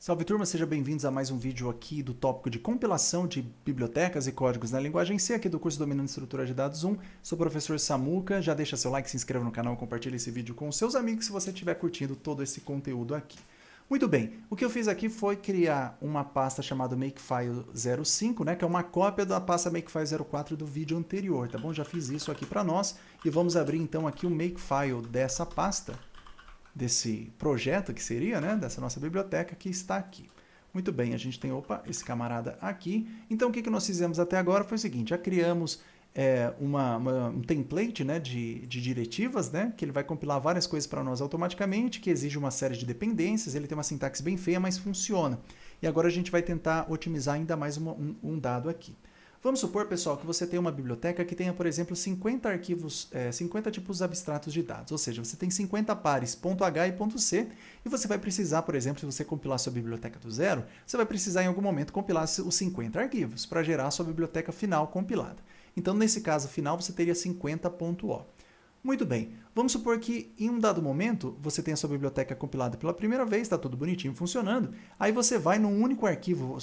Salve turma, sejam bem-vindos a mais um vídeo aqui do tópico de compilação de bibliotecas e códigos na linguagem C, aqui do curso Dominando Estrutura de Dados 1. Sou o professor Samuca, já deixa seu like, se inscreva no canal, compartilhe esse vídeo com seus amigos se você estiver curtindo todo esse conteúdo aqui. Muito bem, o que eu fiz aqui foi criar uma pasta chamada Makefile05, né, que é uma cópia da pasta Makefile04 do vídeo anterior, tá bom? Já fiz isso aqui para nós e vamos abrir então aqui o Makefile dessa pasta, desse projeto que seria, né, dessa nossa biblioteca que está aqui. Muito bem, a gente tem, esse camarada aqui. Então, o que nós fizemos até agora foi o seguinte, já criamos um template, né, de diretivas, né, que ele vai compilar várias coisas para nós automaticamente, que exige uma série de dependências, ele tem uma sintaxe bem feia, mas funciona. E agora a gente vai tentar otimizar ainda mais um dado aqui. Vamos supor, pessoal, que você tem uma biblioteca que tenha, por exemplo, 50 arquivos, 50 tipos abstratos de dados, ou seja, você tem 50 pares .h e .c, e você vai precisar, por exemplo, se você compilar sua biblioteca do zero, você vai precisar em algum momento compilar os 50 arquivos para gerar a sua biblioteca final compilada. Então, nesse caso final, você teria 50.o. Muito bem, vamos supor que em um dado momento você tem a sua biblioteca compilada pela primeira vez, está tudo bonitinho funcionando, aí você vai num único arquivo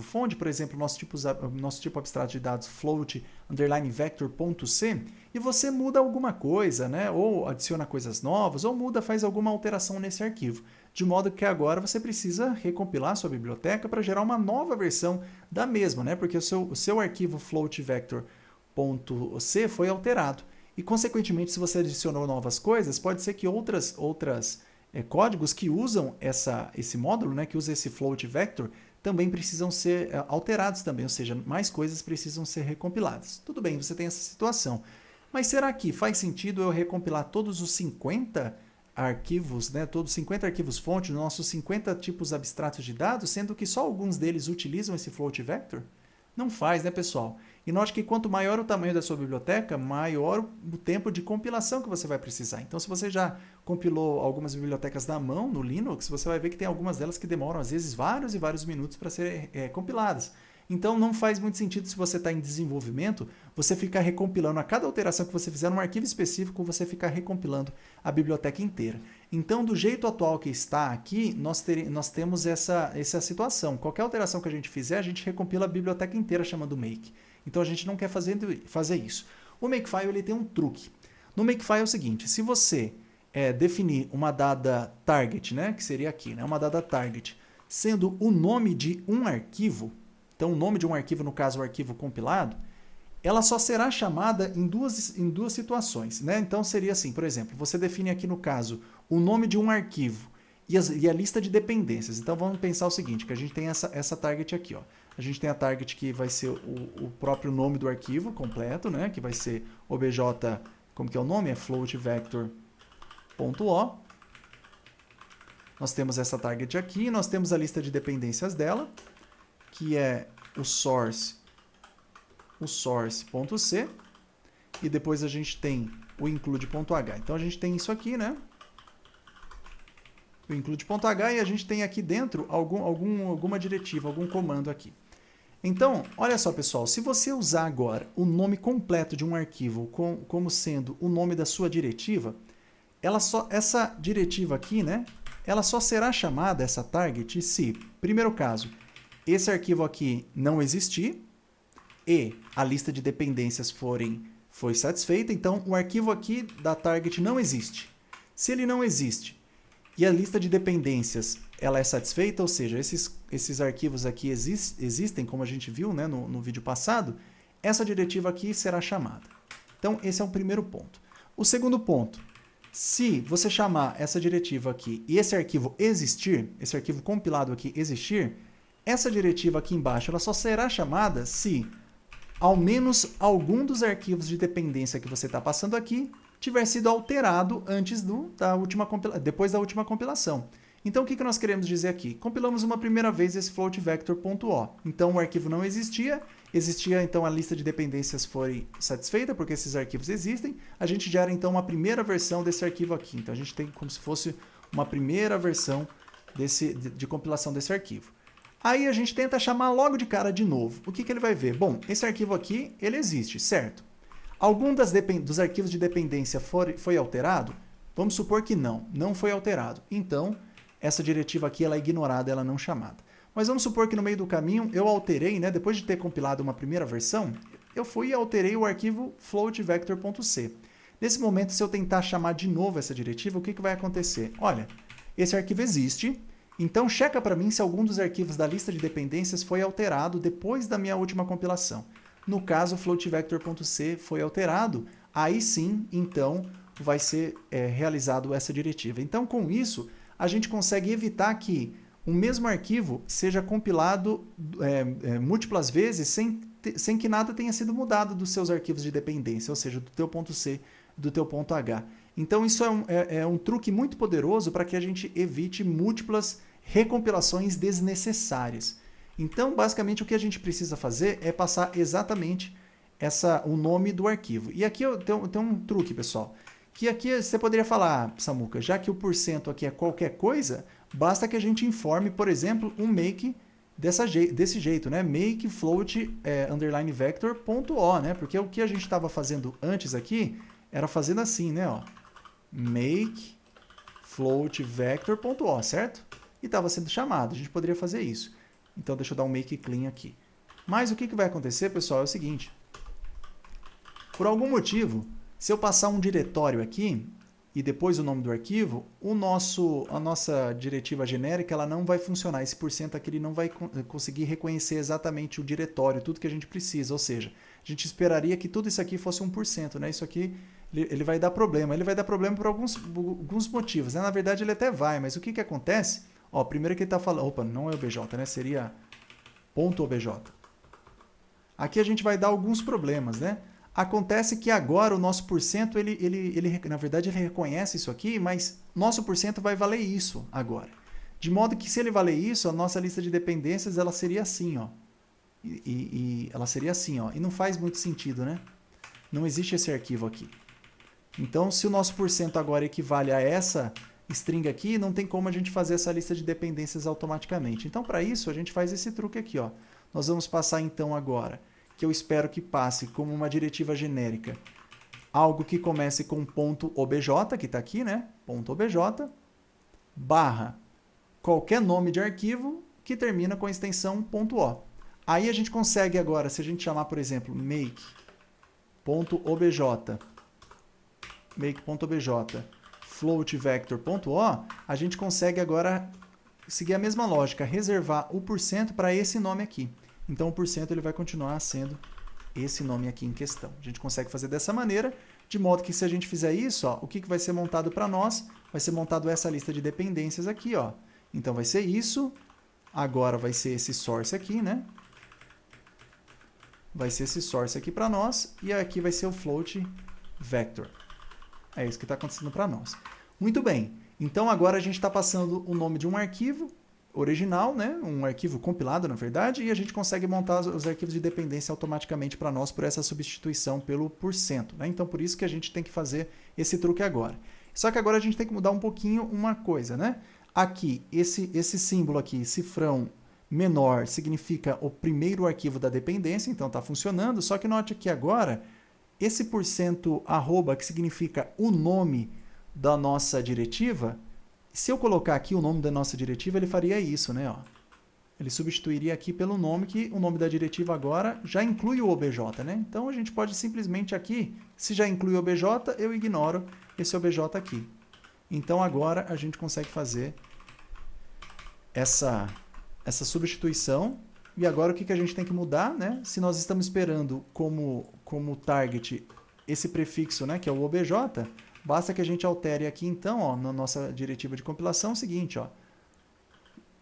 fonte, por exemplo, nosso tipo abstrato de dados float underline vector.c, e você muda alguma coisa, né? Ou adiciona coisas novas, ou faz alguma alteração nesse arquivo, de modo que agora você precisa recompilar a sua biblioteca para gerar uma nova versão da mesma, né? Porque o seu arquivo float vector.c foi alterado. E, consequentemente, se você adicionou novas coisas, pode ser que outras códigos que usam esse módulo, né, que usa esse float vector, também precisam ser alterados também, ou seja, mais coisas precisam ser recompiladas. Tudo bem, você tem essa situação. Mas será que faz sentido eu recompilar todos os 50 arquivos, né, todos os 50 arquivos fonte, nossos 50 tipos abstratos de dados, sendo que só alguns deles utilizam esse float vector? Não faz, né, pessoal? E note que quanto maior o tamanho da sua biblioteca, maior o tempo de compilação que você vai precisar. Então, se você já compilou algumas bibliotecas na mão, no Linux, você vai ver que tem algumas delas que demoram, às vezes, vários e vários minutos para serem compiladas. Então, não faz muito sentido, se você está em desenvolvimento, você ficar recompilando a cada alteração que você fizer num arquivo específico, você ficar recompilando a biblioteca inteira. Então, do jeito atual que está aqui, nós temos essa situação. Qualquer alteração que a gente fizer, a gente recompila a biblioteca inteira chamando make. Então, a gente não quer fazer isso. O Makefile ele tem um truque. No Makefile é o seguinte, se você definir uma dada target, né, que seria aqui, né, uma dada target, sendo o nome de um arquivo, então o nome de um arquivo, no caso o arquivo compilado, ela só será chamada em duas situações, né? Então seria assim, por exemplo, você define aqui no caso o nome de um arquivo e a lista de dependências. Então vamos pensar o seguinte, que a gente tem essa target aqui, ó. A gente tem a target que vai ser o próprio nome do arquivo completo, né? Que vai ser obj, como que é o nome? É float vector.o. Nós temos essa target aqui, nós temos a lista de dependências dela, que é o source.c, e depois a gente tem o include.h. Então a gente tem isso aqui, né? O include.h, e a gente tem aqui dentro alguma diretiva, algum comando aqui. Então, olha só, pessoal, se você usar agora o nome completo de um arquivo como sendo o nome da sua diretiva, essa diretiva aqui, né? Ela só será chamada, essa target, se, primeiro caso, esse arquivo aqui não existir e a lista de dependências foi satisfeita, então o arquivo aqui da target não existe. Se ele não existe e a lista de dependências ela é satisfeita, ou seja, esses arquivos aqui existem, como a gente viu, né, no vídeo passado, essa diretiva aqui será chamada. Então esse é o primeiro ponto. O segundo ponto, se você chamar essa diretiva aqui e esse arquivo existir, esse arquivo compilado aqui existir, essa diretiva aqui embaixo ela só será chamada se ao menos algum dos arquivos de dependência que você está passando aqui tiver sido alterado depois da última compilação. Então, o que nós queremos dizer aqui? Compilamos uma primeira vez esse float vector.o. Então, o arquivo não existia, então a lista de dependências foi satisfeita, porque esses arquivos existem. A gente gera, então, uma primeira versão desse arquivo aqui. Então, a gente tem como se fosse uma primeira versão de compilação desse arquivo. Aí a gente tenta chamar logo de cara de novo. O que ele vai ver? Bom, esse arquivo aqui, ele existe, certo? Algum dos arquivos de dependência foi alterado? Vamos supor que não foi alterado. Então, essa diretiva aqui ela é ignorada, ela não é chamada. Mas vamos supor que no meio do caminho eu alterei, né, depois de ter compilado uma primeira versão, eu fui e alterei o arquivo floatvector.c. Nesse momento, se eu tentar chamar de novo essa diretiva, o que vai acontecer? Olha, esse arquivo existe, então checa para mim se algum dos arquivos da lista de dependências foi alterado depois da minha última compilação. No caso, floatvector.c foi alterado, aí sim, então, vai ser realizado essa diretiva. Então, com isso, a gente consegue evitar que o mesmo arquivo seja compilado múltiplas vezes sem que nada tenha sido mudado dos seus arquivos de dependência, ou seja, do teu ponto C, do teu ponto H. Então, isso é um truque muito poderoso para que a gente evite múltiplas recompilações desnecessárias. Então, basicamente, o que a gente precisa fazer é passar exatamente o nome do arquivo. E aqui eu tenho um truque, pessoal, que aqui você poderia falar, Samuca, já que o porcento aqui é qualquer coisa, basta que a gente informe, por exemplo, um make desse jeito, né? Make float underline vector.o, né? Porque o que a gente estava fazendo antes aqui era fazendo assim, né? Ó, make float vector.o, certo? E estava sendo chamado. A gente poderia fazer isso. Então, deixa eu dar um make clean aqui. Mas o que vai acontecer, pessoal, é o seguinte. Por algum motivo, se eu passar um diretório aqui e depois o nome do arquivo, a nossa diretiva genérica ela não vai funcionar. Esse porcento aqui ele não vai conseguir reconhecer exatamente o diretório, tudo que a gente precisa. Ou seja, a gente esperaria que tudo isso aqui fosse 1%, né? Isso aqui ele vai dar problema. Ele vai dar problema por alguns motivos, né? Na verdade, ele até vai, mas o que acontece? Ó, primeiro que ele está falando... Opa, não é obj, né? Seria .obj. Aqui a gente vai dar alguns problemas, né? Acontece que agora o nosso porcento, na verdade, ele reconhece isso aqui, mas nosso porcento vai valer isso agora. De modo que se ele valer isso, a nossa lista de dependências ela seria assim, ó. Ela seria assim, ó. E não faz muito sentido, né? Não existe esse arquivo aqui. Então, se o nosso porcento agora equivale a essa string aqui, não tem como a gente fazer essa lista de dependências automaticamente. Então, para isso, a gente faz esse truque aqui, ó. Nós vamos passar, então, agora, que eu espero que passe como uma diretiva genérica, algo que comece com .obj, que está aqui, né? .obj, barra qualquer nome de arquivo que termina com a extensão .o. Aí a gente consegue agora, se a gente chamar, por exemplo, make.obj, floatvector.o, a gente consegue agora seguir a mesma lógica, reservar o porcento para esse nome aqui. Então, o porcento ele vai continuar sendo esse nome aqui em questão. A gente consegue fazer dessa maneira, de modo que se a gente fizer isso, ó, o que vai ser montado para nós? Vai ser montado essa lista de dependências aqui, ó. Então, vai ser isso. Agora vai ser esse source aqui, né? Vai ser esse source aqui para nós. E aqui vai ser o float vector. É isso que está acontecendo para nós. Muito bem. Então, agora a gente está passando o nome de um arquivo original, né? Um arquivo compilado, na verdade, e a gente consegue montar os arquivos de dependência automaticamente para nós por essa substituição pelo porcento, né? Então, por isso que a gente tem que fazer esse truque agora. Só que agora a gente tem que mudar um pouquinho uma coisa, né? Aqui, esse símbolo aqui, cifrão menor, significa o primeiro arquivo da dependência, então está funcionando, só que note que agora, esse porcento arroba, que significa o nome da nossa diretiva, se eu colocar aqui o nome da nossa diretiva, ele faria isso, né? Ó. Ele substituiria aqui pelo nome, que o nome da diretiva agora já inclui o obj, né? Então, a gente pode simplesmente aqui, se já inclui o obj, eu ignoro esse obj aqui. Então, agora a gente consegue fazer essa substituição. E agora o que a gente tem que mudar, né? Se nós estamos esperando como target esse prefixo, né, que é o obj, basta que a gente altere aqui, então, ó, na nossa diretiva de compilação, o seguinte, ó.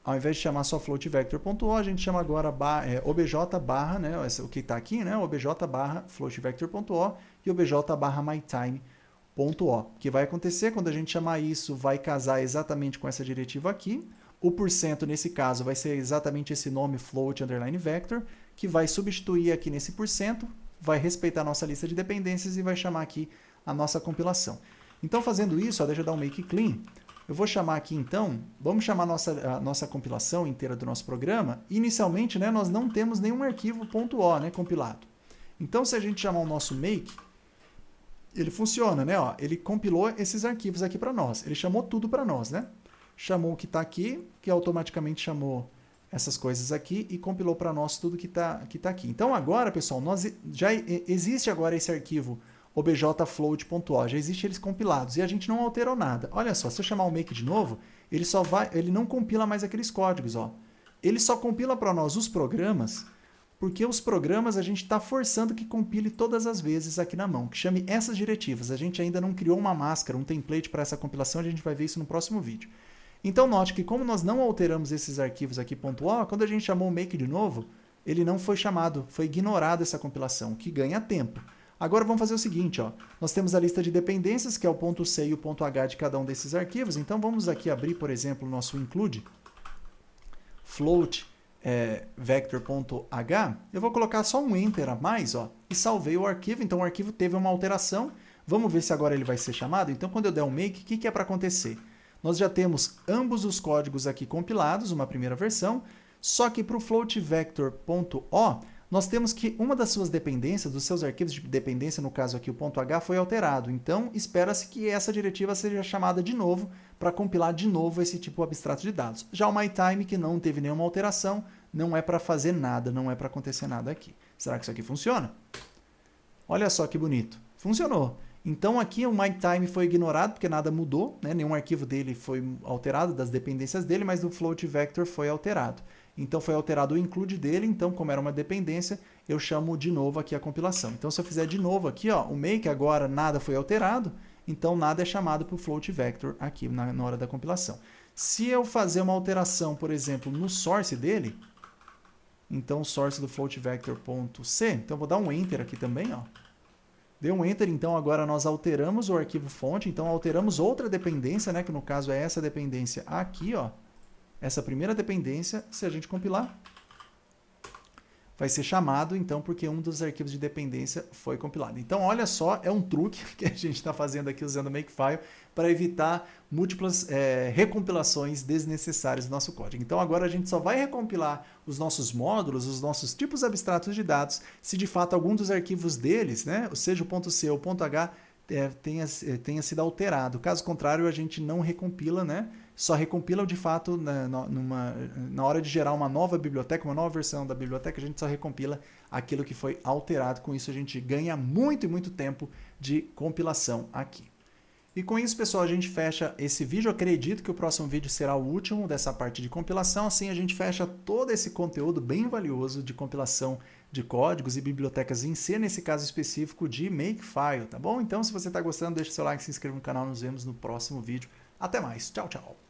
Ao invés de chamar só floatvector.o, a gente chama agora obj barra, né, o que está aqui, né, obj barra floatvector.o e obj barra mytime.o. O que vai acontecer quando a gente chamar isso, vai casar exatamente com essa diretiva aqui. O porcento, nesse caso, vai ser exatamente esse nome float underline vector, que vai substituir aqui nesse porcento, vai respeitar a nossa lista de dependências e vai chamar aqui a nossa compilação. Então, fazendo isso, ó, deixa eu dar um make clean. Eu vou chamar aqui, então, vamos chamar a nossa compilação inteira do nosso programa. Inicialmente, né, nós não temos nenhum arquivo .o, né, compilado. Então, se a gente chamar o nosso make, ele funciona, né? Ó, ele compilou esses arquivos aqui para nós. Ele chamou tudo para nós, né? chamou o que está aqui, que automaticamente chamou essas coisas aqui e compilou para nós tudo que tá aqui. Então agora, pessoal, já existe agora esse arquivo objfloat.o, já existe eles compilados e a gente não alterou nada. Olha só, se eu chamar o make de novo, ele não compila mais aqueles códigos, ó. Ele só compila para nós os programas, porque os programas a gente está forçando que compile todas as vezes aqui na mão, que chame essas diretivas. A gente ainda não criou uma máscara, um template para essa compilação, a gente vai ver isso no próximo vídeo. Então note que como nós não alteramos esses arquivos aqui .o, quando a gente chamou o make de novo, ele não foi chamado, foi ignorado essa compilação, que ganha tempo. Agora vamos fazer o seguinte, ó. Nós temos a lista de dependências, que é o .c e o .h de cada um desses arquivos, então vamos aqui abrir, por exemplo, o nosso include float vector.h, eu vou colocar só um enter a mais, ó, e salvei o arquivo, então o arquivo teve uma alteração. Vamos ver se agora ele vai ser chamado. Então quando eu der um make, o que é para acontecer? Nós já temos ambos os códigos aqui compilados, uma primeira versão, só que para o floatVector.o, nós temos que uma das suas dependências, dos seus arquivos de dependência, no caso aqui o .h, foi alterado. Então, espera-se que essa diretiva seja chamada de novo para compilar de novo esse tipo abstrato de dados. Já o myTime, que não teve nenhuma alteração, não é para fazer nada, não é para acontecer nada aqui. Será que isso aqui funciona? Olha só que bonito. Funcionou. Então aqui o myTime foi ignorado, porque nada mudou, né? Nenhum arquivo dele foi alterado, das dependências dele, mas do floatVector foi alterado. Então foi alterado o include dele, então como era uma dependência, eu chamo de novo aqui a compilação. Então se eu fizer de novo aqui, ó, o make agora nada foi alterado, então nada é chamado para o floatVector aqui na hora da compilação. Se eu fazer uma alteração, por exemplo, no source dele, então o source do floatVector.c, então eu vou dar um enter aqui também, ó. Deu um enter, então agora nós alteramos o arquivo fonte, então alteramos outra dependência, né, que no caso é essa dependência aqui, ó. Essa primeira dependência, se a gente compilar, vai ser chamado, então, porque um dos arquivos de dependência foi compilado. Então, olha só, é um truque que a gente está fazendo aqui usando o Makefile para evitar múltiplas recompilações desnecessárias do nosso código. Então, agora a gente só vai recompilar os nossos módulos, os nossos tipos abstratos de dados, se de fato algum dos arquivos deles, né, seja o .c ou o .h, tenha sido alterado. Caso contrário, a gente não recompila, né? Só recompila de fato na hora de gerar uma nova biblioteca, uma nova versão da biblioteca, a gente só recompila aquilo que foi alterado. Com isso a gente ganha muito e muito tempo de compilação aqui. E com isso, pessoal, a gente fecha esse vídeo. Eu acredito que o próximo vídeo será o último dessa parte de compilação. Assim a gente fecha todo esse conteúdo bem valioso de compilação de códigos e bibliotecas em C, nesse caso específico de Makefile, tá bom? Então, se você está gostando, deixa seu like, se inscreva no canal. Nos vemos no próximo vídeo. Até mais. Tchau, tchau.